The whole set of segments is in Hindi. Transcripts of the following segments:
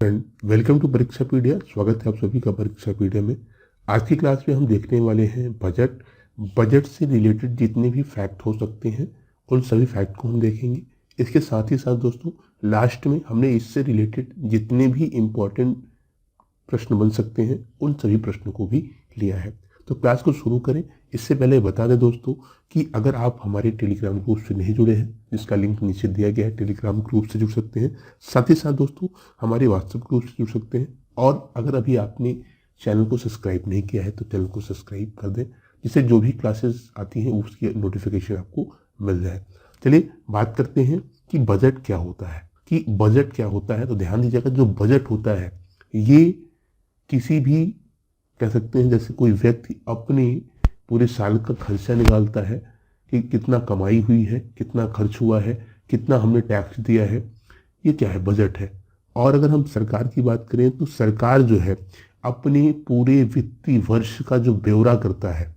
फ्रेंड, वेलकम टू परीक्षा पीडिया। स्वागत है आप सभी का परीक्षा पीडिया में। आज की क्लास में हम देखने वाले हैं बजट। बजट से रिलेटेड जितने भी फैक्ट हो सकते हैं उन सभी फैक्ट को हम देखेंगे। इसके साथ ही साथ दोस्तों लास्ट में हमने इससे रिलेटेड जितने भी इम्पोर्टेंट प्रश्न बन सकते हैं उन सभी प्रश्नों को भी लिया है। तो क्लास को शुरू करें इससे पहले बता दें दोस्तों कि अगर आप हमारे टेलीग्राम ग्रुप से नहीं जुड़े हैं, जिसका लिंक नीचे दिया गया है, टेलीग्राम ग्रुप से जुड़ सकते हैं। साथ ही साथ दोस्तों हमारे व्हाट्सएप ग्रुप से जुड़ सकते हैं। और अगर अभी आपने चैनल को सब्सक्राइब नहीं किया है तो चैनल को सब्सक्राइब कर दें, जिससे जो भी क्लासेस आती हैं उसकी नोटिफिकेशन आपको मिल जाए। चलिए बात करते हैं कि बजट क्या होता है। तो ध्यान दीजिएगा, जो बजट होता है ये किसी भी कह सकते हैं, जैसे कोई व्यक्ति अपने पूरे साल का खर्चा निकालता है कि कितना कमाई हुई है, कितना खर्च हुआ है, कितना हमने टैक्स दिया है, ये क्या है, बजट है। और अगर हम सरकार की बात करें तो सरकार जो है अपने पूरे वित्तीय वर्ष का जो ब्यौरा करता है,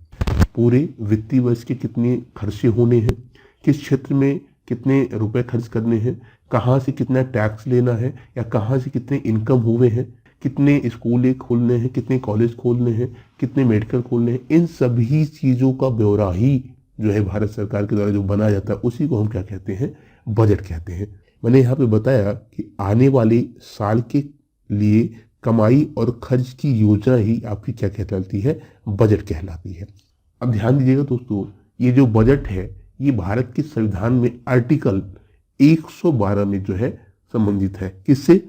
पूरे वित्तीय वर्ष के कितने खर्चे होने हैं, किस क्षेत्र में कितने रुपए खर्च करने हैं, कहाँ से कितना टैक्स लेना है या कहाँ से कितने इनकम हुए हैं, कितने स्कूल खोलने हैं, कितने कॉलेज खोलने हैं, कितने मेडिकल खोलने हैं, इन सभी चीज़ों का ब्यौरा ही जो है भारत सरकार के द्वारा जो बनाया जाता है उसी को हम क्या कहते हैं, बजट कहते हैं। मैंने यहाँ पे बताया कि आने वाले साल के लिए कमाई और खर्च की योजना ही आपकी क्या कहलाती है, बजट कहलाती है। अब ध्यान दीजिएगा दोस्तों, ये जो बजट है ये भारत के संविधान में आर्टिकल 112 में जो है संबंधित है। किससे?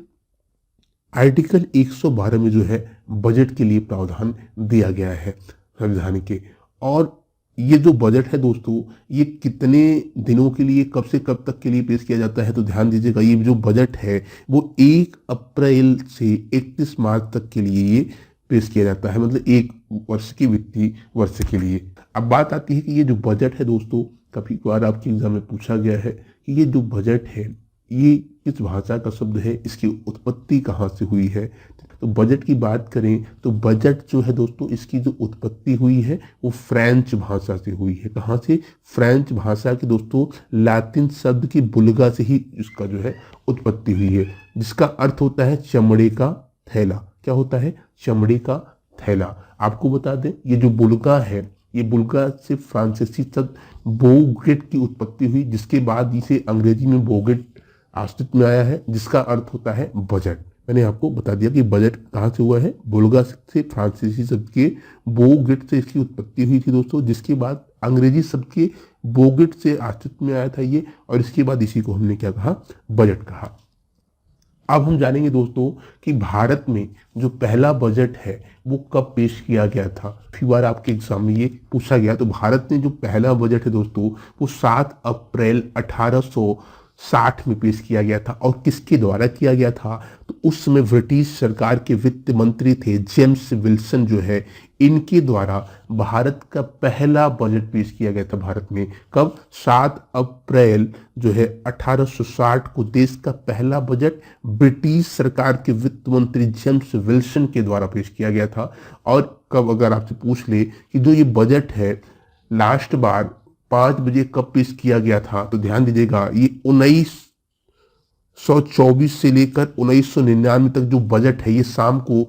आर्टिकल 112 में जो है बजट के लिए प्रावधान दिया गया है संविधान के। और ये जो बजट है दोस्तों ये कितने दिनों के लिए, कब से कब तक के लिए पेश किया जाता है, तो ध्यान दीजिएगा ये जो बजट है वो 1 अप्रैल से 31 मार्च तक के लिए ये पेश किया जाता है, मतलब एक वर्ष की वित्तीय वर्ष के लिए। अब बात आती है कि ये जो बजट है दोस्तों, कभी कभार आपके एग्जाम में पूछा गया है कि ये जो बजट है ये किस भाषा का शब्द है, इसकी उत्पत्ति कहाँ से हुई है। तो बजट की बात करें तो बजट जो है दोस्तों इसकी जो उत्पत्ति हुई है वो फ्रेंच भाषा से हुई है। कहाँ से? फ्रेंच भाषा के दोस्तों लैटिन शब्द की बुल्गा से ही इसका जो है उत्पत्ति हुई है, जिसका अर्थ होता है चमड़े का थैला। क्या होता है? चमड़े का थैला। आपको बता दें ये जो बुल्गा है, ये बुल्गा से फ्रांसीसी शब्द बोगेट की उत्पत्ति हुई, जिसके बाद इसे अंग्रेजी में बोगेट अस्तित्व में आया है, जिसका अर्थ होता है बजट। मैंने आपको बता दिया कि बजट कहाँ से हुआ है, बुल्गा से फ्रांसीसी शब्द के बोगेट से इसकी उत्पत्ति हुई थी दोस्तों, जिसके बाद अंग्रेजी शब्द के बोगेट से अस्तित्व में आया था ये, और इसके बाद इसी को हमने क्या कहा, बजट कहा। अब हम जानेंगे दोस्तों कि भारत में जो पहला बजट है वो कब पेश किया गया था। काफी बार आपके एग्जाम में ये पूछा गया। तो भारत में जो पहला बजट है दोस्तों वो 7 अप्रैल 1860 में पेश किया गया था। और किसके द्वारा किया गया था? तो उस समय ब्रिटिश सरकार के वित्त मंत्री थे जेम्स विल्सन जो है, इनके द्वारा भारत का पहला बजट पेश किया गया था भारत में। कब? 7 अप्रैल जो है 1860 को देश का पहला बजट ब्रिटिश सरकार के वित्त मंत्री जेम्स विल्सन के द्वारा पेश किया गया था। और कब, अगर आपसे पूछ ले कि जो ये बजट है लास्ट बार 5 बजे कब पेश किया गया था, तो ध्यान दीजिएगा ये 1924 से लेकर 1999 तक जो बजट है ये शाम को,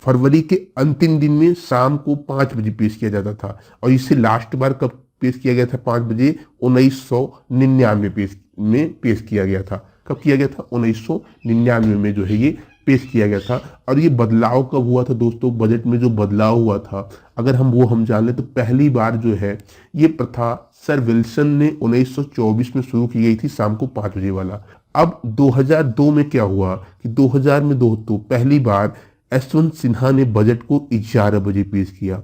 फरवरी के अंतिम दिन में शाम को 5 बजे पेश किया जाता था। और इसे लास्ट बार कब पेश किया गया था? 5 बजे 1999 में पेश किया गया था। कब किया गया था? 1999 में जो है ये पेश किया गया था। और ये बदलाव कब हुआ था दोस्तों? बजट में जो बदलाव हुआ था अगर हम जान लें तो पहली बार जो है ये प्रथा सर विल्सन ने 1924 में शुरू की गई थी, शाम को 5 बजे वाला। अब 2002 में क्या हुआ कि 2000 में दोस्तों पहली बार यशवंत सिन्हा ने बजट को 11 बजे पेश किया।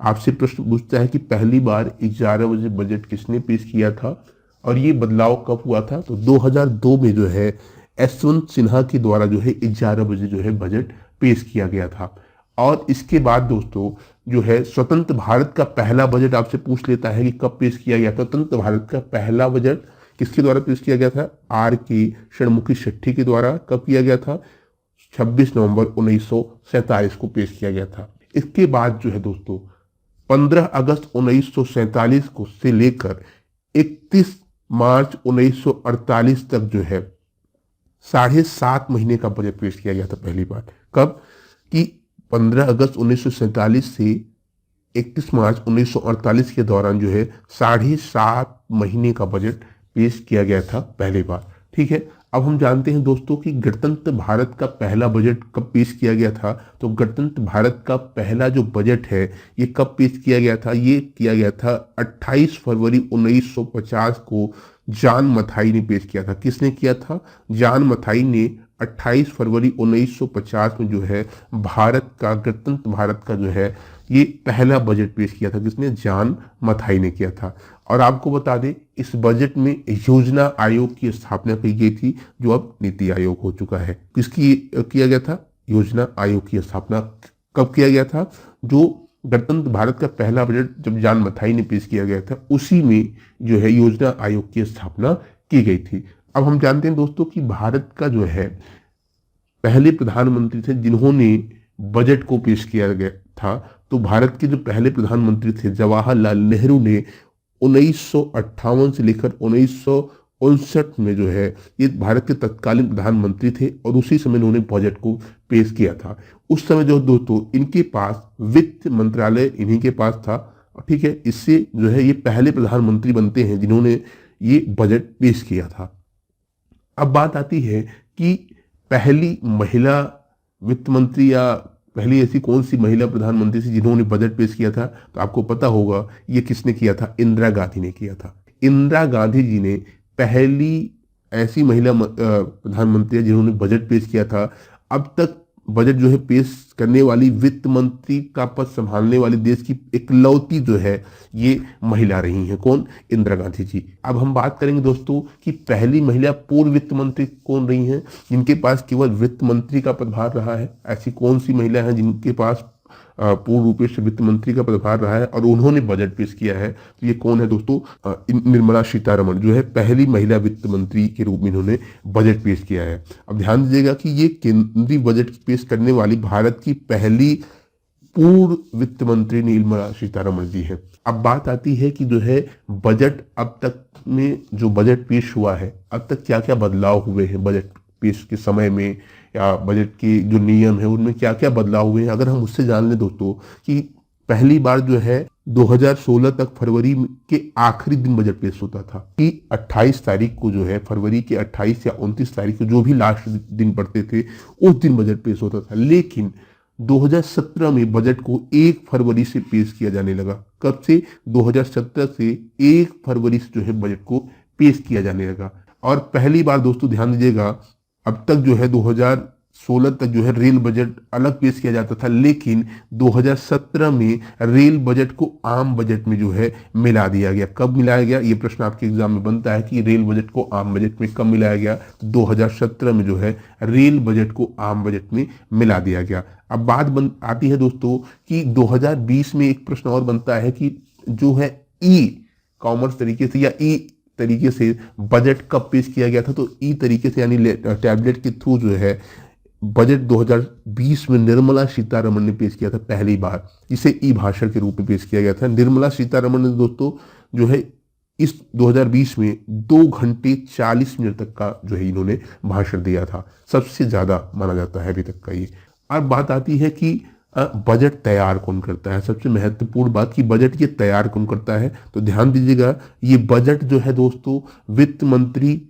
आपसे प्रश्न पूछता है कि पहली बार 11 बजे बजट किसने पेश किया था और ये बदलाव कब हुआ था? तो 2002 में जो है यशवंत सिन्हा के द्वारा जो है 11 बजे जो है बजट पेश किया गया था। और इसके बाद दोस्तों जो है स्वतंत्र भारत का पहला बजट आपसे पूछ लेता है कि कब पेश किया गया था। स्वतंत्र भारत का पहला बजट किसके द्वारा पेश किया गया था? R.K. षणमुखी शेट्टी के द्वारा। कब किया गया था? 26 नवंबर 1947 को पेश किया गया था। इसके बाद जो है दोस्तों 15 अगस्त 1947 को से लेकर 31 मार्च 1948 तक जो है 7.5 महीने का बजट पेश किया गया था पहली बार। कब? कि 15 अगस्त 1947 से 31 मार्च 1948 के दौरान जो है 7.5 महीने का बजट पेश किया गया था पहली बार। ठीक है, अब हम जानते हैं दोस्तों कि गणतंत्र भारत का पहला बजट कब पेश किया गया था। तो गणतंत्र भारत का पहला जो बजट है ये कब पेश किया गया था? ये किया गया था 28 फरवरी 1950 को जॉन मथाई ने पेश किया था। किसने किया था? जॉन मथाई ने 28 फरवरी 1950 में जो है भारत का, गणतंत्र भारत का जो है ये पहला बजट पेश किया था। किसने? जॉन मथाई ने किया था। और आपको बता दें इस बजट में योजना आयोग की स्थापना की गई थी, जो अब नीति आयोग हो चुका है। किसकी किया गया था? योजना आयोग की स्थापना कब किया गया था? जो गणतंत्र भारत का पहला बजट जब जॉन मथाई ने पेश किया गया था, उसी में जो है योजना आयोग की स्थापना की गई थी। अब हम जानते हैं दोस्तों कि भारत का जो है पहले प्रधानमंत्री थे जिन्होंने बजट को पेश किया गया था। तो भारत के जो पहले प्रधानमंत्री थे जवाहरलाल नेहरू ने 1958 से लेकर 1959 में जो है ये भारत के तत्कालीन प्रधानमंत्री थे और उसी समय उन्होंने बजट को पेश किया था। उस समय जो दोस्तों इनके पास वित्त मंत्रालय इन्हीं के पास था। ठीक है, इससे जो है ये पहले प्रधानमंत्री बनते हैं जिन्होंने ये बजट पेश किया था। अब बात आती है कि पहली महिला वित्त मंत्री या पहली ऐसी कौन सी महिला प्रधानमंत्री थी जिन्होंने बजट पेश किया था? तो आपको पता होगा ये किसने किया था? इंदिरा गांधी ने किया था। इंदिरा गांधी जी ने पहली ऐसी महिला प्रधानमंत्री जिन्होंने बजट पेश किया था। अब तक बजट जो है पेश करने वाली, वित्त मंत्री का पद संभालने वाली देश की इकलौती जो है ये महिला रही हैं। कौन? इंदिरा गांधी जी। अब हम बात करेंगे दोस्तों कि पहली महिला पूर्व वित्त मंत्री कौन रही हैं जिनके पास केवल वित्त मंत्री का पदभार रहा है। ऐसी कौन सी महिला है जिनके पास पूर्ण रूपेण से वित्त मंत्री का पदभार रहा है और उन्होंने बजट पेश किया है? तो ये कौन है दोस्तों? निर्मला सीतारमण जो है पहली महिला वित्त मंत्री के रूप में इन्होंने बजट पेश किया है। अब ध्यान दीजिएगा कि ये केंद्रीय बजट पेश करने वाली भारत की पहली पूर्व वित्त मंत्री निर्मला सीतारमण जी है। अब बात आती है कि जो है बजट अब तक में जो बजट पेश हुआ है, अब तक क्या क्या बदलाव हुए हैं बजट पेश के समय में, या बजट के जो नियम है उनमें क्या क्या बदलाव हुए हैं। अगर हम उससे जान लें दोस्तों कि पहली बार जो है 2016 तक फरवरी के आखिरी दिन बजट पेश होता था कि 28 तारीख को जो है, फरवरी के 28 या 29 तारीख को जो भी लास्ट दिन पड़ते थे उस दिन बजट पेश होता था। लेकिन 2017 में बजट को 1 फरवरी से पेश किया जाने लगा। कब से? 2017 से 1 फरवरी से जो है बजट को पेश किया जाने लगा। और पहली बार दोस्तों ध्यान दीजिएगा, अब तक जो है 2016 तक जो है रेल बजट अलग पेश किया जाता था, लेकिन 2017 में रेल बजट को आम बजट में जो है मिला दिया गया। कब मिलाया गया? ये प्रश्न आपके एग्जाम में बनता है कि रेल बजट को आम बजट में कब मिलाया गया? 2017 में जो है रेल बजट को आम बजट में मिला दिया गया। अब बात आती है दोस्तों कि 2020 में एक प्रश्न और बनता है कि जो है ई कॉमर्स तरीके से या ई तरीके से बजट कब पेश किया गया था? तो ई तरीके से यानी टैबलेट के थ्रू जो है बजट 2020 में निर्मला सीतारमण ने पेश किया था पहली बार। इसे ई भाषण के रूप में पेश किया गया था। निर्मला सीतारमण ने दोस्तों जो है इस 2020 में 2 घंटे 40 मिनट तक का जो है इन्होंने भाषण दिया था। सबसे ज्यादा माना जाता है अभी तक का ये। अब बात आती है कि बजट तैयार कौन करता है। सबसे महत्वपूर्ण बात कि बजट ये तैयार कौन करता है, तो ध्यान दीजिएगा ये बजट जो है दोस्तों वित्त मंत्री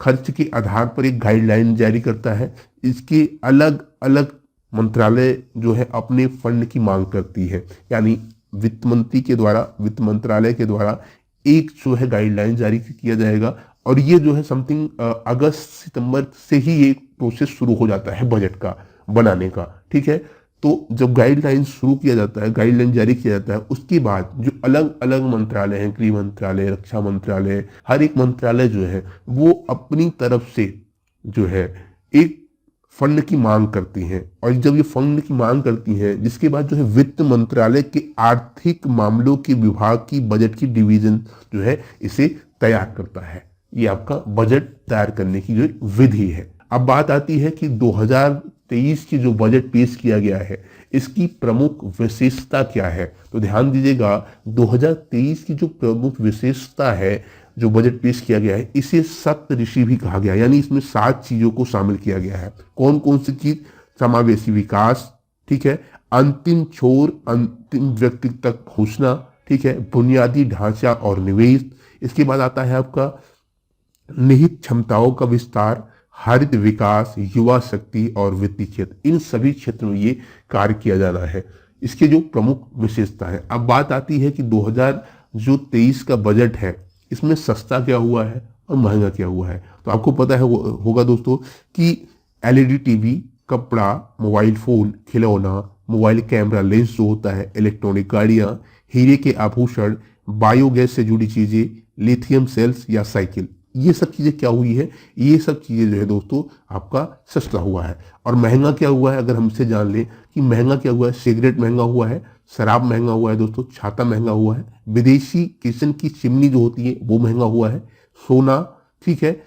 खर्च के आधार पर एक गाइडलाइन जारी करता है। इसके अलग अलग मंत्रालय जो है अपने फंड की मांग करती है, यानी वित्त मंत्री के द्वारा, वित्त मंत्रालय के द्वारा एक जो है गाइडलाइन जारी किया जाएगा। और ये जो है समथिंग अगस्त सितंबर से ही ये प्रोसेस शुरू हो जाता है बजट का बनाने का। ठीक है, तो जब गाइडलाइन शुरू किया जाता है, गाइडलाइन जारी किया जाता है, उसके बाद जो अलग अलग मंत्रालय हैं, गृह मंत्रालय, रक्षा मंत्रालय, हर एक मंत्रालय जो है वो अपनी तरफ से जो है एक फंड की मांग करती हैं। और जब ये फंड की मांग करती हैं, जिसके बाद जो है वित्त मंत्रालय के आर्थिक मामलों के विभाग की बजट की डिवीजन जो है इसे तैयार करता है। ये आपका बजट तैयार करने की जो विधि है। अब बात आती है कि 2023 की जो बजट पेश किया गया है इसकी प्रमुख विशेषता क्या है। तो ध्यान दीजिएगा 2023 की जो प्रमुख विशेषता है जो बजट पेश किया गया है इसे सप्तऋषि भी कहा गया है, यानी इसमें 7 चीजों को शामिल किया गया है। कौन कौन सी चीज? समावेशी विकास, ठीक है, अंतिम छोर अंतिम व्यक्ति तक पहुंचना, ठीक है, बुनियादी ढांचा और निवेश, इसके बाद आता है आपका निहित क्षमताओं का विस्तार, हरित विकास, युवा शक्ति और वित्तीय क्षेत्र। इन सभी क्षेत्रों में ये कार्य किया जाना है। इसके जो प्रमुख विशेषता है, अब बात आती है कि 2023 का बजट है, इसमें सस्ता क्या हुआ है और महंगा क्या हुआ है। तो आपको पता है होगा दोस्तों कि एलईडी टीवी, कपड़ा, मोबाइल फोन, खिलौना, मोबाइल कैमरा लेंस जो होता है, इलेक्ट्रॉनिक गाड़ियां, हीरे के आभूषण, बायोगैस से जुड़ी चीजें, लिथियम सेल्स या साइकिल, ये सब चीजें क्या हुई है, ये सब चीजें जो है दोस्तों आपका सस्ता हुआ है। और महंगा क्या हुआ है, अगर हमसे जान लें कि महंगा क्या हुआ है, सिगरेट महंगा हुआ है, शराब महंगा हुआ है दोस्तों, छाता महंगा हुआ है, विदेशी किचन की चिमनी जो होती है वो महंगा हुआ है, सोना, ठीक है,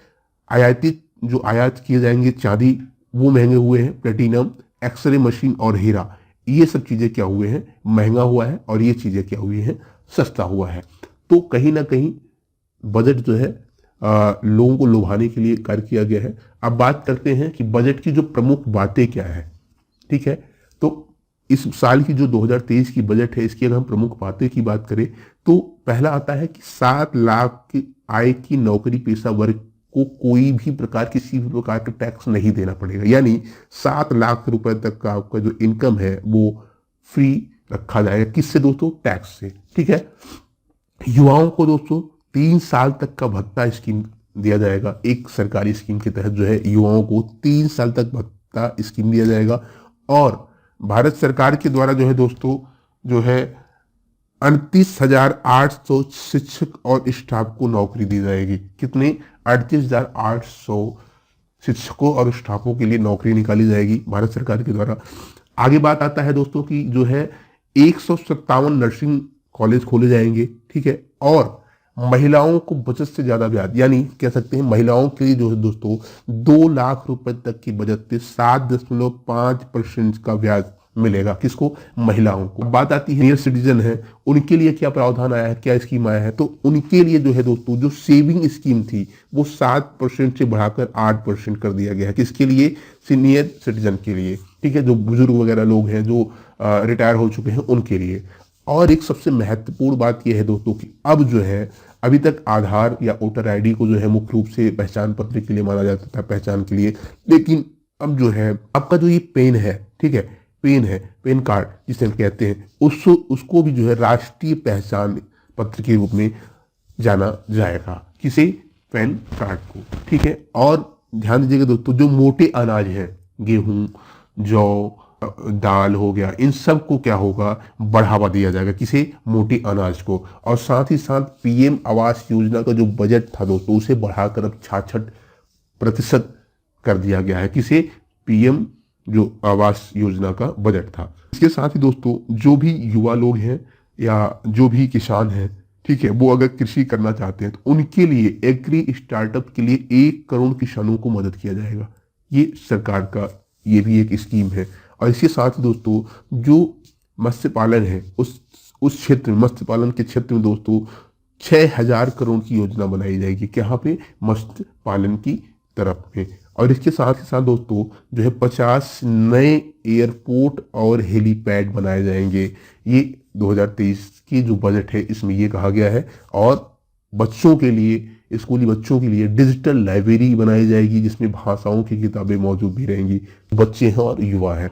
आयातित जो आयात किए जाएंगे चांदी वो महंगे हुए हैं, प्लेटिनम, एक्सरे मशीन और हीरा, ये सब चीजें क्या हुए हैं, महंगा हुआ है, और ये चीजें क्या हुई हैं, सस्ता हुआ है। तो कहीं ना कहीं बजट जो है लोगों को लुभाने के लिए कार्य किया गया है। अब बात करते हैं कि बजट की जो प्रमुख बातें क्या है, ठीक है। तो इस साल की जो 2023 की बजट है, इसकी अगर हम प्रमुख बातें की बात करें तो पहला आता है कि 7 लाख की आय की नौकरी पेशा वर्ग को कोई भी प्रकार किसी भी प्रकार का टैक्स नहीं देना पड़ेगा, यानी 7 लाख रुपए तक का आपका जो इनकम है वो फ्री रखा जाएगा। किससे दोस्तों? टैक्स से, ठीक है। युवाओं को दोस्तों 3 साल तक का भत्ता स्कीम दिया जाएगा, एक सरकारी स्कीम के तहत जो है युवाओं को 3 साल तक भत्ता स्कीम दिया जाएगा। और भारत सरकार के द्वारा जो है दोस्तों जो है 38,800 शिक्षक और स्टाफ को नौकरी दी जाएगी। कितने? 38,800 शिक्षकों और स्टाफों के लिए नौकरी निकाली जाएगी भारत सरकार के द्वारा। आगे बात आता है दोस्तों की जो है 157 नर्सिंग कॉलेज खोले जाएंगे, ठीक है। और महिलाओं को बचत से ज्यादा ब्याज, यानी कह सकते हैं महिलाओं के लिए जो है दोस्तों 2 लाख रुपए तक की बचत से 7.5% का ब्याज मिलेगा। किसको? महिलाओं को। बात आती है सीनियर सिटीजन है, उनके लिए क्या प्रावधान आया है, क्या स्कीम आया है? तो उनके लिए जो है दोस्तों जो सेविंग स्कीम थी वो 7% से बढ़ाकर 8% कर दिया गया है। किसके लिए? सीनियर सिटीजन के लिए, ठीक है, जो बुजुर्ग वगैरह लोग हैं जो रिटायर हो चुके हैं उनके लिए। और एक सबसे महत्वपूर्ण बात यह है दोस्तों कि अब जो है, अभी तक आधार या वोटर आईडी को जो है मुख्य रूप से पहचान पत्र के लिए माना जाता था, पहचान के लिए, लेकिन अब जो है आपका जो ये पेन है, ठीक है, पेन है, पेन कार्ड जिसे हम कहते हैं, उसको भी जो है राष्ट्रीय पहचान पत्र के रूप में जाना जाएगा। किसे? पैन कार्ड को, ठीक है। और ध्यान दीजिएगा दोस्तों जो मोटे अनाज हैं, गेहूं, जौ, दाल हो गया, इन सब को क्या होगा? बढ़ावा दिया जाएगा। किसे? मोटे अनाज को। और साथ ही साथ पीएम आवास योजना का जो बजट था दोस्तों उसे बढ़ाकर अब 66% कर दिया गया है। किसे? पीएम जो आवास योजना का बजट था। इसके साथ ही दोस्तों जो भी युवा लोग हैं या जो भी किसान हैं, ठीक है, वो अगर कृषि करना चाहते हैं तो उनके लिए एग्री स्टार्टअप के लिए 1 करोड़ किसानों को मदद किया जाएगा। ये सरकार का ये भी एक स्कीम है। और इसके साथ ही दोस्तों जो मत्स्य पालन है उस क्षेत्र में, मत्स्य पालन के क्षेत्र में दोस्तों 6,000 करोड़ की योजना बनाई जाएगी। यहाँ पे मत्स्य पालन की तरफ में। और इसके साथ ही साथ दोस्तों जो है 50 नए एयरपोर्ट और हेलीपैड बनाए जाएंगे। ये 2023 की जो बजट है इसमें ये कहा गया है। और बच्चों के लिए, स्कूली बच्चों के लिए डिजिटल लाइब्रेरी बनाई जाएगी जिसमें भाषाओं की किताबें मौजूद भी रहेंगी। बच्चे हैं और युवा हैं।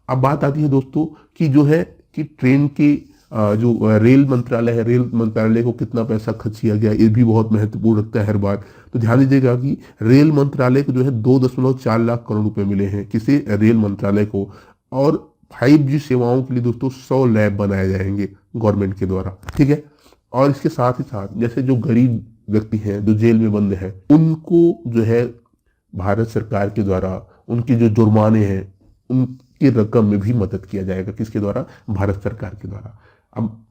अब बात आती है दोस्तों कि जो है कि ट्रेन के जो रेल मंत्रालय है, रेल मंत्रालय को कितना पैसा खर्च किया गया, ये भी बहुत महत्वपूर्ण रखता है हर बार। तो ध्यान दीजिएगा कि रेल मंत्रालय को जो है 2.4 लाख करोड़ रुपए मिले हैं। किसे? रेल मंत्रालय को। और 5G सेवाओं के लिए दोस्तों 100 लैब बनाए जाएंगे गवर्नमेंट के द्वारा, ठीक है। और इसके साथ ही साथ जैसे जो गरीब व्यक्ति हैं जो जेल में बंद हैं उनको जो है भारत सरकार के द्वारा उनकी जो जुर्माने हैं उनकी रकम में भी मदद किया जाएगा। किसके द्वारा? भारत सरकार के द्वारा। अब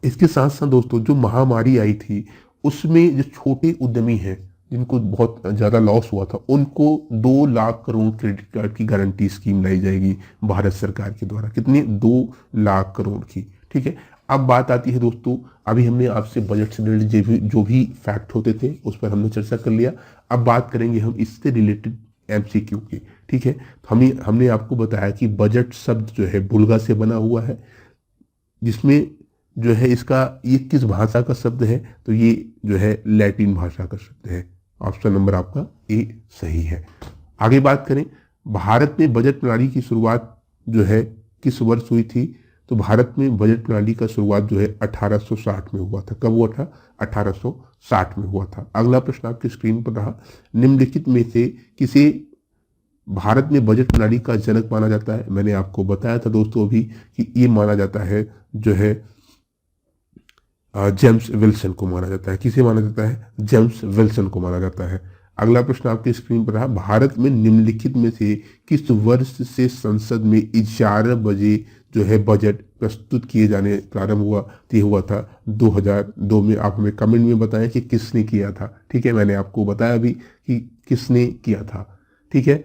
इसके साथ साथ दोस्तों जो महामारी आई थी उसमें जो छोटे उद्यमी हैं जिनको बहुत ज़्यादा लॉस हुआ था उनको 2 लाख करोड़ क्रेडिट कार्ड की गारंटी स्कीम लाई जाएगी भारत सरकार के द्वारा। कितनी? 2 लाख करोड़ की, ठीक है। अब बात आती है दोस्तों, अभी हमने आपसे बजट से रिलेटेड जो भी फैक्ट होते थे उस पर हमने चर्चा कर लिया। अब बात करेंगे हम इससे रिलेटेड एमसीक्यू की। ठीक है, तो हमने आपको बताया कि बजट शब्द जो है बुल्गा से बना हुआ है, जिसमें जो है इसका ये किस भाषा का शब्द है, तो ये जो है लैटिन भाषा का शब्द है। ऑप्शन नंबर आपका ए सही है। आगे बात करें, भारत में बजट प्रणाली की शुरुआत जो है किस वर्ष हुई थी, तो भारत में बजट प्रणाली का शुरुआत जो है 1860 में हुआ था। कब हुआ था? 1860 में हुआ था। अगला प्रश्न आपकी स्क्रीन पर रहा, निम्नलिखित में से किसे भारत में बजट प्रणाली का जनक माना जाता है? मैंने आपको बताया था दोस्तों अभी कि ये माना जाता है जो है जेम्स विल्सन को माना जाता है। किसे माना जाता है? जेम्स विल्सन को माना जाता है। अगला प्रश्न आपकी स्क्रीन पर रहा, भारत में निम्नलिखित में से किस वर्ष से संसद में 11 बजे जो है बजट प्रस्तुत किए जाने प्रारंभ हुआ? तो ये हुआ था 2002 में। आप हमें कमेंट में बताएं कि किसने किया था। ठीक है, मैंने आपको बताया भी कि किसने किया था। ठीक है,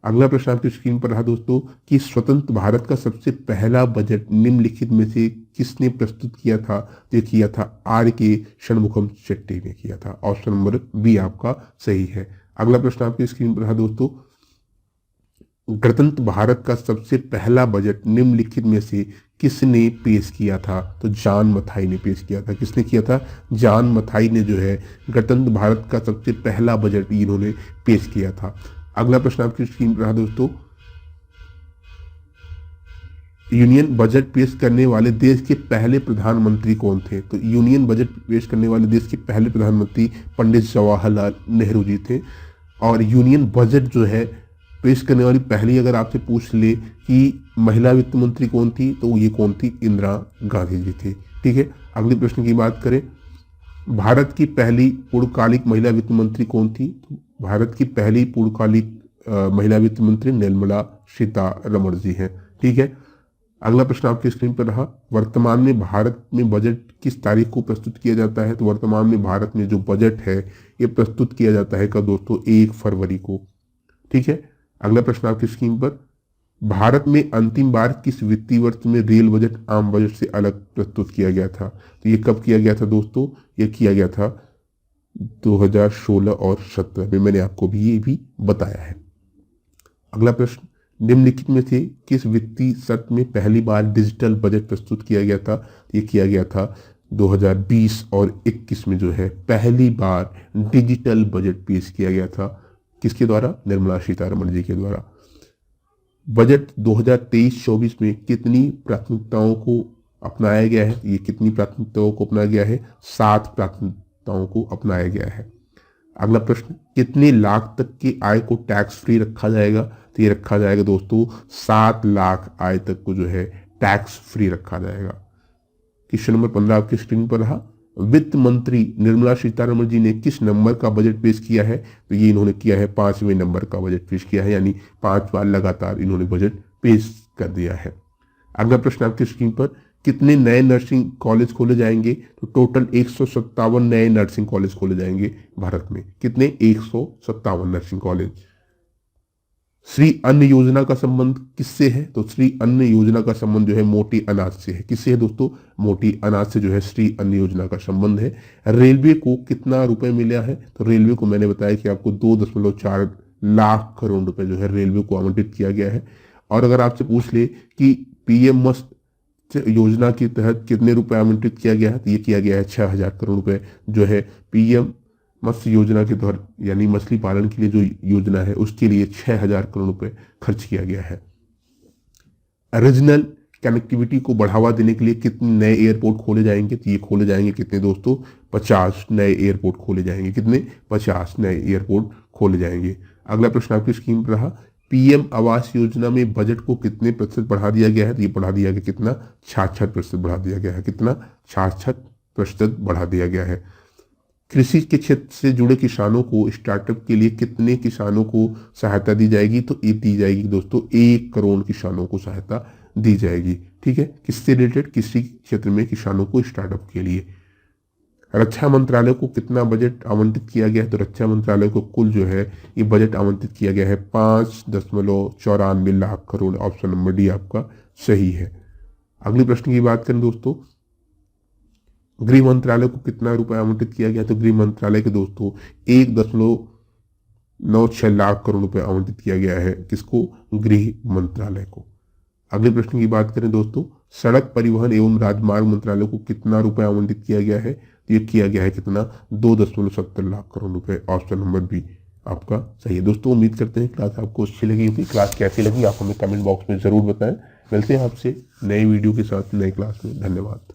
अगला प्रश्न आपकी स्क्रीन पर रहा दोस्तों कि स्वतंत्र भारत का सबसे पहला बजट निम्नलिखित में से किसने प्रस्तुत किया था? तो किया था आर के षणमुखम शेट्टी ने किया था। ऑप्शन नंबर बी आपका सही है। अगला प्रश्न आपकी स्क्रीन पर रहा दोस्तों, गणतंत्र भारत का सबसे पहला बजट निम्नलिखित में से किसने पेश किया था? तो जॉन मथाई ने पेश किया था। किसने किया था? जॉन मथाई ने जो है गणतंत्र भारत का सबसे पहला बजट इन्होंने पेश किया था। अगला प्रश्न आपकी स्क्रीन पर रहा दोस्तों, यूनियन बजट पेश करने वाले देश के पहले प्रधानमंत्री कौन थे? तो यूनियन बजट पेश करने वाले देश के पहले प्रधानमंत्री पंडित जवाहरलाल नेहरू जी थे। और यूनियन बजट जो है पेश करने वाली पहली अगर आपसे पूछ ले कि महिला वित्त मंत्री कौन थी, तो ये कौन थी? इंदिरा गांधी जी थी। ठीक है, अगले प्रश्न की बात करें, भारत की पहली पूर्णकालिक महिला वित्त मंत्री कौन थी? भारत की पहली पूर्णकालिक महिला वित्त मंत्री निर्मला सीतारमण जी हैं। ठीक है, अगला प्रश्न आपकी स्क्रीन पर रहा, वर्तमान में भारत में बजट किस तारीख को प्रस्तुत किया जाता है? तो वर्तमान में भारत में जो बजट है ये प्रस्तुत किया जाता है कब दोस्तों? 1 फरवरी को। ठीक है, अगला प्रश्न आपकी स्क्रीन पर, भारत में अंतिम बार किस वित्तीय वर्ष में रेल बजट आम बजट से अलग प्रस्तुत किया गया था? तो ये कब किया गया था दोस्तों? ये किया गया था 2016 और 17 में। मैंने आपको भी ये भी बताया है। अगला प्रश्न, निम्नलिखित में से किस वित्तीय सत्र में पहली बार डिजिटल बजट प्रस्तुत किया गया था? ये किया गया था 2020 और 21 में जो है पहली बार डिजिटल बजट पेश किया गया था। किसके द्वारा? निर्मला सीतारमण जी के द्वारा। बजट 2023-24 में कितनी प्राथमिकताओं को अपनाया गया है? ये कितनी प्राथमिकताओं को अपनाया गया है? 7 प्राथमिकताओं को अपनाया गया है। अगला प्रश्न, कितने लाख तक की आय को टैक्स फ्री रखा जाएगा? तो ये रखा जाएगा दोस्तों 7 लाख आय तक को जो है टैक्स फ्री रखा जाएगा। क्वेश्चन नंबर 15 आपकी स्क्रीन पर रहा, वित्त मंत्री निर्मला सीतारमण जी ने किस नंबर का बजट पेश किया है? तो ये इन्होंने किया है 5वें नंबर का बजट पेश किया है, यानी 5 बार लगातार इन्होंने बजट पेश कर दिया है। अगला प्रश्न आपकी स्क्रीन पर, कितने नए नर्सिंग कॉलेज खोले जाएंगे? तो टोटल 157 नए नर्सिंग कॉलेज खोले जाएंगे भारत में। कितने? 157 नर्सिंग कॉलेज। श्री अन्न योजना का संबंध किससे है? तो श्री अन्न योजना का संबंध जो है मोटी अनाज से है। किससे है दोस्तों? मोटी अनाज से जो है श्री अन्न योजना का संबंध है। रेलवे को कितना रुपए मिला है? तो रेलवे को मैंने बताया कि आपको 2.4 लाख करोड़ रुपए जो है रेलवे को आवंटित किया गया है। और अगर आपसे पूछ ले कि पीएम मत्स्य योजना के तहत कितने रुपए आवंटित किया गया है, तो ये किया गया है 6000 करोड़ रुपए जो है पीएम मत्स्य योजना के तहत, यानी मछली पालन के लिए जो योजना है उसके लिए 6000 करोड़ रुपए खर्च किया गया है। रीजनल कनेक्टिविटी को बढ़ावा देने के लिए कितने नए एयरपोर्ट खोले जाएंगे? तो ये खोले जाएंगे कितने दोस्तों? 50 नए एयरपोर्ट खोले जाएंगे। कितने? 50 नए एयरपोर्ट खोले जाएंगे। अगला प्रश्न आपकी स्क्रीन पर रहा, पीएम आवास योजना में बजट को कितने प्रतिशत बढ़ा दिया गया है? तो ये बढ़ा दिया गया कितना? 66% बढ़ा दिया गया है। कितना? 66% बढ़ा दिया गया है। कृषि के क्षेत्र से जुड़े किसानों को स्टार्टअप के लिए कितने किसानों को सहायता दी जाएगी? तो ये दी जाएगी दोस्तों 1 करोड़ किसानों को सहायता दी जाएगी। ठीक है, किससे रिलेटेड? कृषि क्षेत्र में किसानों को स्टार्टअप के लिए। रक्षा मंत्रालय को कितना बजट आवंटित किया गया है? तो रक्षा मंत्रालय को कुल जो है ये बजट आवंटित किया गया है 5.94 lakh crore. Option number D आपका सही है। अगले प्रश्न की बात करें दोस्तों, गृह मंत्रालय को कितना रुपए आवंटित किया गया, तो गृह मंत्रालय के दोस्तों 1.96 लाख करोड़ रुपए आवंटित किया गया है। किसको? गृह मंत्रालय को। अगले प्रश्न की बात करें दोस्तों, सड़क परिवहन एवं राजमार्ग मंत्रालय को कितना रुपए आवंटित किया गया है, तो ये किया गया है कितना? 2.70 लाख करोड़ रुपए। ऑप्शन नंबर बी आपका सही है। दोस्तों उम्मीद करते हैं क्लास आपको अच्छी लगी होगी। क्लास कैसी लगी आप हमें कमेंट बॉक्स में जरूर बताएं। मिलते हैं आपसे नए वीडियो के साथ नए क्लास में। धन्यवाद।